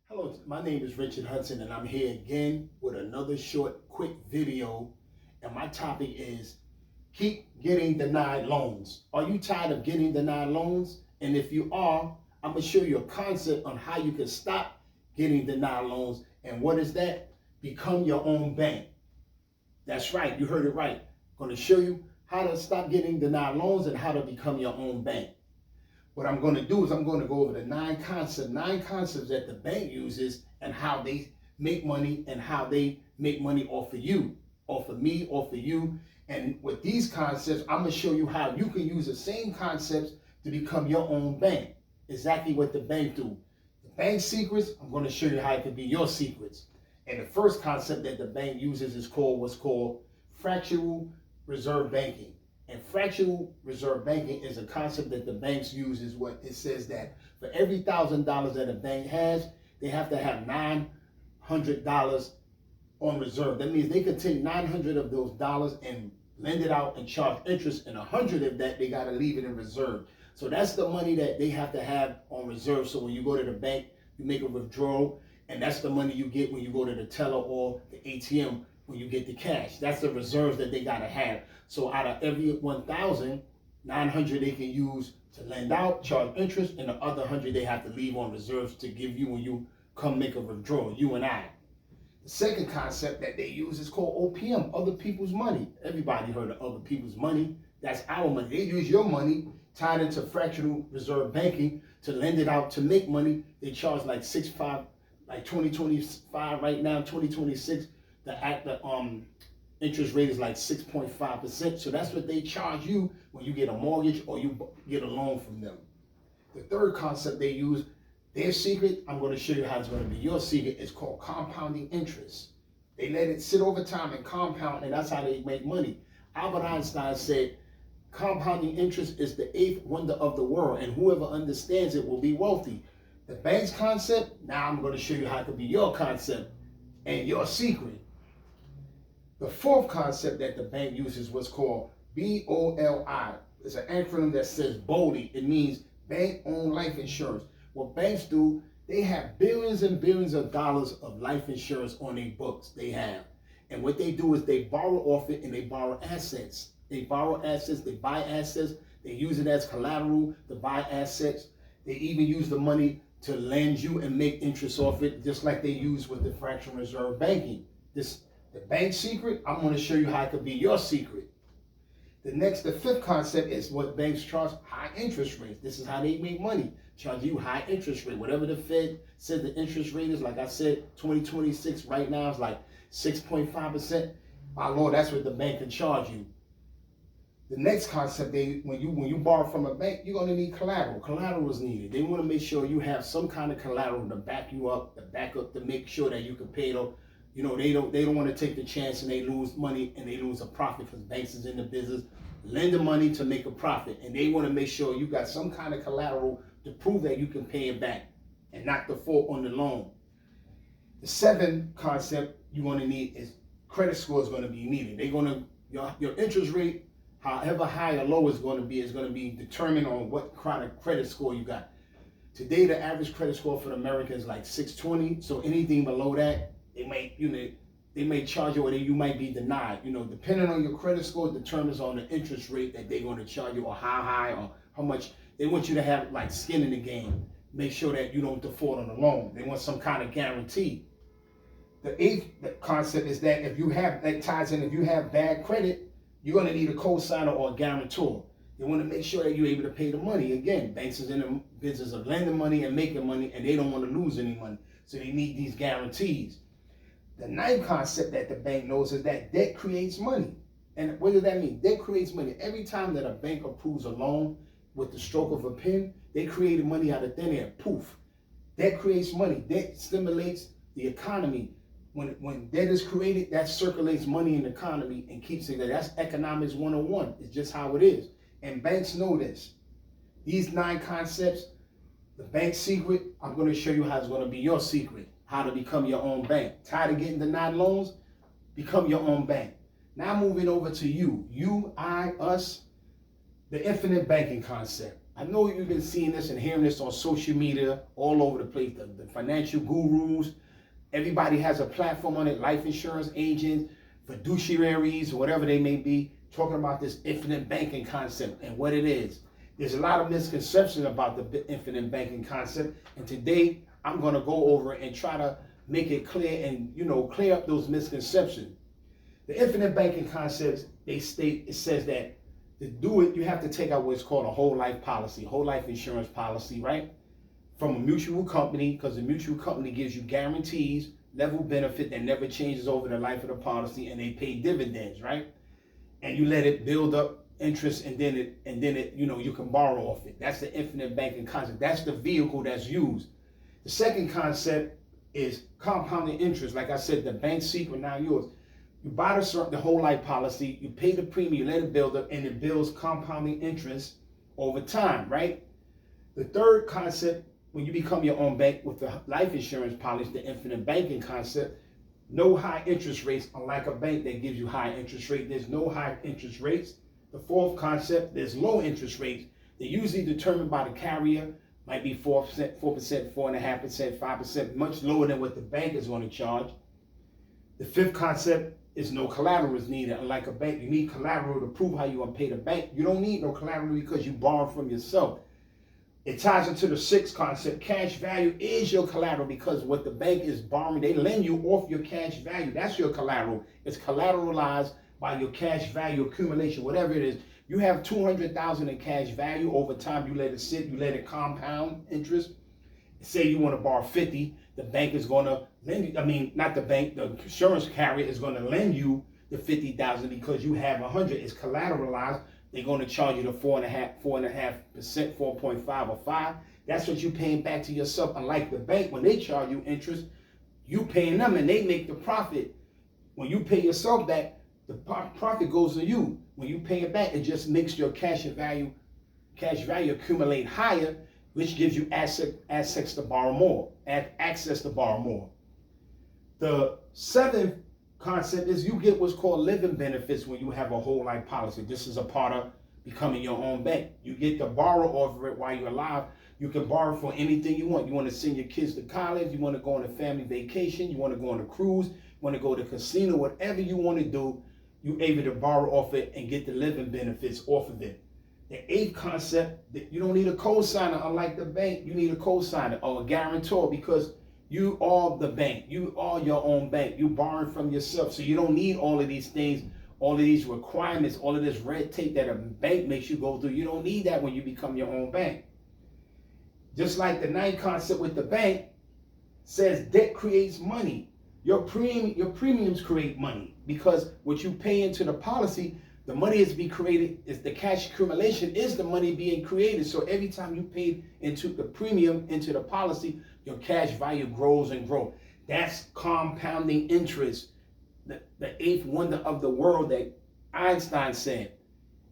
Hello, my name is Richard Hudson, and I'm here again with another short, quick video. And my topic is keep getting denied loans. Are you tired of getting denied loans? And if you are, I'm going to show you a concept on how you can stop getting denied loans. And what is that? Become your own bank. That's right, you heard it right. I'm going to show you how to stop getting denied loans and how to become your own bank. What I'm going to do is I'm going to go over the nine concepts that the bank uses and how they make money and how they make money off of you, off of me, off of you. And with these concepts, I'm going to show you how you can use the same concepts to become your own bank. Exactly what the bank do. The bank secrets, I'm going to show you how it can be your secrets. And the first concept that the bank uses is what's called fractional reserve banking. And fractional reserve banking is a concept that the banks use. Is what it says that for every $1,000 that a bank has, they have to have $900 on reserve. That means they can take 900 of those dollars and lend it out and charge interest, and 100 of that they got to leave it in reserve. So that's the money that they have to have on reserve. So when you go to the bank, you make a withdrawal, and that's the money you get when you go to the teller or the ATM when you get the cash. That's the reserves that they got to have. So out of every 1,000, 900 they can use to lend out, charge interest, and the other 100 they have to leave on reserves to give you when you come make a withdrawal, you and I. The second concept that they use is called OPM, other people's money. Everybody heard of other people's money. That's our money. They use your money tied into fractional reserve banking to lend it out to make money. They charge like 6.5, like 2025 right now, 2026. The interest rate is like 6.5%. So that's what they charge you when you get a mortgage or you get a loan from them. The third concept they use, their secret, I'm going to show you how it's going to be your secret, is called compounding interest. They let it sit over time and compound, and that's how they make money. Albert Einstein said, compounding interest is the eighth wonder of the world, and whoever understands it will be wealthy. The bank's concept, now I'm going to show you how it can be your concept and your secret. The fourth concept that the bank uses was called BOLI. It's an acronym that says BOLI. It means bank-owned life insurance. What banks do, they have billions and billions of dollars of life insurance on their books. They have. And what they do is they borrow off it and they borrow assets. They borrow assets, they buy assets, they use it as collateral to buy assets. They even use the money to lend you and make interest off it, just like they use with the fractional reserve banking. The bank secret, I'm going to show you how it could be your secret. The fifth concept is what banks charge, high interest rates. This is how they make money. Charge you high interest rate. Whatever the Fed said the interest rate is, like I said, 2026 right now is like 6.5%. My Lord, that's what the bank can charge you. The next concept, when you borrow from a bank, you're going to need collateral. Collateral is needed. They want to make sure you have some kind of collateral to back you up, to make sure that you can pay them. You know, they don't want to take the chance and they lose money and they lose a profit, because banks is in the business lending money to make a profit, and they want to make sure you got some kind of collateral to prove that you can pay it back and not default on the loan. The seventh concept you're going to need is credit score is going to be needed. They're going to your interest rate, however high or low is going to be determined on what kind of credit score you got. Today, the average credit score for America is like 620. So anything below that, they may charge you, or you might be denied. Depending on your credit score determines on the interest rate that they're going to charge you, or how high or how much. They want you to have like skin in the game. Make sure that you don't default on the loan. They want some kind of guarantee. The eighth concept is that if you have bad credit, you're going to need a co-signer or a guarantor. They want to make sure that you're able to pay the money. Again, banks is in the business of lending money and making money, and they don't want to lose any money. So they need these guarantees. The ninth concept that the bank knows is that debt creates money. And what does that mean? Debt creates money. Every time that a bank approves a loan with the stroke of a pen, they created money out of thin air. Poof. Debt creates money. Debt stimulates the economy. When debt is created, that circulates money in the economy and keeps it there. That's economics 101. It's just how it is. And banks know this. These 9 concepts, the bank secret, I'm going to show you how it's going to be your secret. How to become your own bank. Tired of getting denied loans? Become your own bank. Now moving over to you. You, I, us, the infinite banking concept. I know you've been seeing this and hearing this on social media all over the place. The financial gurus, everybody has a platform on it, life insurance agents, fiduciaries, whatever they may be, talking about this infinite banking concept and what it is. There's a lot of misconceptions about the infinite banking concept, and today I'm going to go over it and try to make it clear and, clear up those misconceptions. The infinite banking concepts, it says that to do it, you have to take out what's called a whole life policy, whole life insurance policy, right? From a mutual company, because the mutual company gives you guarantees, level benefit that never changes over the life of the policy, and they pay dividends, right? And you let it build up interest, and then it, you can borrow off it. That's the infinite banking concept. That's the vehicle that's used. The second concept is compounding interest. Like I said, the bank secret, now yours. You buy the whole life policy, you pay the premium, you let it build up, and it builds compounding interest over time, right? The third concept, when you become your own bank with the life insurance policy, the infinite banking concept, no high interest rates, unlike a bank that gives you high interest rate. There's no high interest rates. The fourth concept, there's low interest rates. They're usually determined by the carrier, might be 4%, 4.5%, 5%, much lower than what the bank is going to charge. The fifth concept is no collateral is needed. Unlike a bank, you need collateral to prove how you're going to pay the bank. You don't need no collateral because you borrow from yourself. It ties into the sixth concept. Cash value is your collateral, because what the bank is borrowing, they lend you off your cash value. That's your collateral. It's collateralized by your cash value accumulation, whatever it is. You have $200,000 in cash value. Over time, you let it sit, you let it compound interest. Say you want to borrow 50, the bank is going to lend you, not the bank, the insurance carrier is going to lend you the 50,000 because you have 100. It's collateralized. They're going to charge you the 4.5%, 4.5 or 5. That's what you're paying back to yourself. Unlike the bank, when they charge you interest, you paying them and they make the profit. When you pay yourself back, the profit goes to you. When you pay it back, it just makes your cash value accumulate higher, which gives you access to borrow more. The seventh concept is you get what's called living benefits when you have a whole life policy. This is a part of becoming your own bank. You get to borrow off of it while you're alive. You can borrow for anything you want. You want to send your kids to college, you want to go on a family vacation, you want to go on a cruise, you want to go to a casino, whatever you want to do, you're able to borrow off it and get the living benefits off of it. The eighth concept, that you don't need a co-signer. Unlike the bank, you need a co-signer or a guarantor, because you are the bank. You are your own bank. You borrowing from yourself. So you don't need all of these things, all of these requirements, all of this red tape that a bank makes you go through. You don't need that when you become your own bank. Just like the ninth concept with the bank says, debt creates money. Your premiums create money, because what you pay into the policy, the money is being created, is the cash accumulation is the money being created. So every time you pay into the premium, into the policy, your cash value grows and grows. That's compounding interest, the eighth wonder of the world that Einstein said.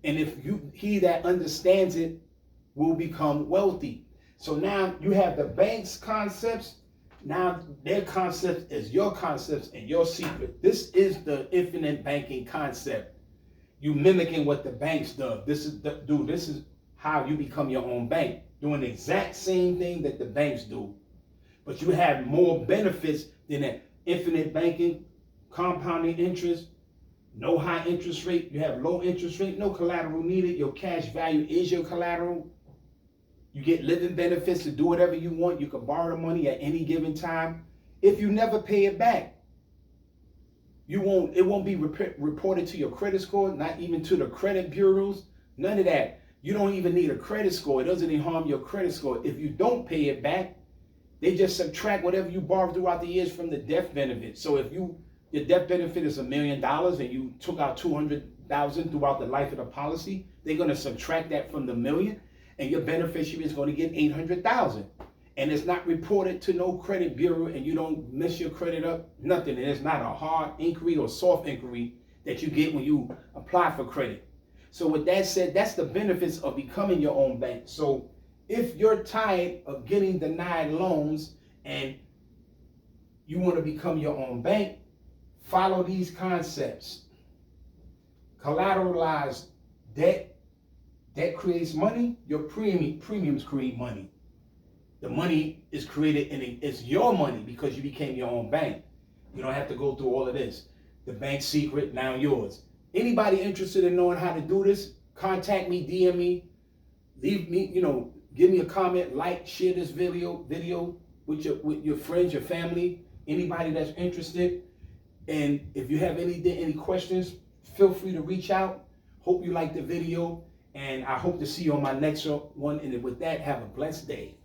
And he that understands it will become wealthy. So now you have the bank's concepts. Now their concept is your concepts and your secret. This is the infinite banking concept. You mimicking what the banks do. This is how you become your own bank, doing the exact same thing that the banks do. But you have more benefits than that infinite banking, compounding interest, no high interest rate. You have low interest rate, no collateral needed. Your cash value is your collateral. You get living benefits to do whatever you want. You can borrow the money at any given time. If you never pay it back, it won't be reported to your credit score, not even to the credit bureaus, none of that. You don't even need a credit score. It doesn't even harm your credit score. If you don't pay it back, they just subtract whatever you borrowed throughout the years from the death benefit. So if your death benefit is $1 million and you took out $200,000 throughout the life of the policy, they're going to subtract that from the million, and your beneficiary is going to get $800,000. And it's not reported to no credit bureau, and you don't mess your credit up, nothing. And it's not a hard inquiry or soft inquiry that you get when you apply for credit. So with that said, that's the benefits of becoming your own bank. So if you're tired of getting denied loans and you want to become your own bank, follow these concepts. Collateralized debt Debt creates money. Your premiums create money. The money is created and it's your money because you became your own bank. You don't have to go through all of this. The bank's secret, now yours. Anybody interested in knowing how to do this, contact me, DM me, leave me, give me a comment, like, share this video with your friends, your family, anybody that's interested. And if you have any questions, feel free to reach out. Hope you like the video, and I hope to see you on my next one. And with that, have a blessed day.